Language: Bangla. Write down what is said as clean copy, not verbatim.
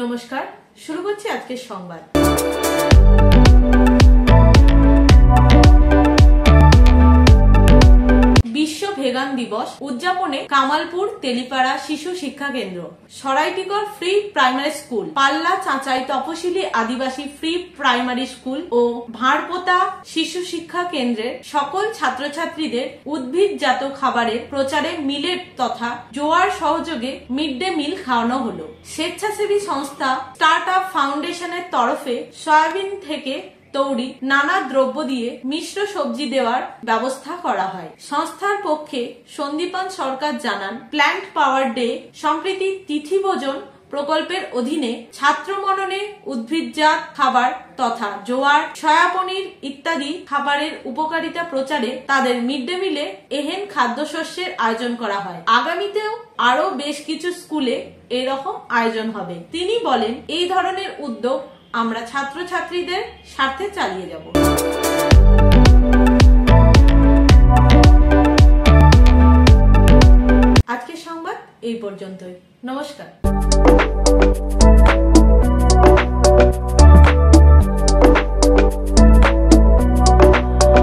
নমস্কার, শুরু করছি আজকের সংবাদ। বিশ্ব ভেগান দিবস উদযাপনে কামালপুর তেলিপাড়া শিশু শিক্ষা কেন্দ্র, সরাইটিকর ফ্রি প্রাইমারি স্কুল, পাল্লা চাঁচাই তপশিলি আদিবাসী ফ্রি প্রাইমারি স্কুল ও ভাঁড়পোতা শিশু শিক্ষা কেন্দ্রের সকল ছাত্রছাত্রীদের উদ্ভিদজাত খাবারের প্রচারে মিলেট তথা জোয়ার সহযোগে মিড ডে মিল খাওয়ানো হলো। স্বেচ্ছাসেবী সংস্থা স্টার্ট আপ ফাউন্ডেশনের তরফে সয়াবিন থেকে তৈরি নানা দ্রব্য দিয়ে মিশ্র সবজি দেওয়ার ব্যবস্থা করা হয়। সংস্থার পক্ষে সন্দীপন সরকার জানান, প্ল্যান্ট পাওয়ার ডে সম্প্রীতি তিথি ভোজন প্রকল্পের অধীনে ছাত্র মননে উদ্ভিদজাত খাবার তথা জোয়ার, সয়া পনির ইত্যাদি খাবারের উপকারিতা প্রচারে তাদের মিড ডে মিলে এহেন খাদ্যশস্যের আয়োজন করা হয়। আগামীতেও আরো বেশ কিছু স্কুলে এরকম আয়োজন হবে। তিনি বলেন, এই ধরনের উদ্যোগ আমরা ছাত্রছাত্রীদের স্বার্থে চালিয়ে যাব। আজকের সংবাদ এই পর্যন্তই। নমস্কার।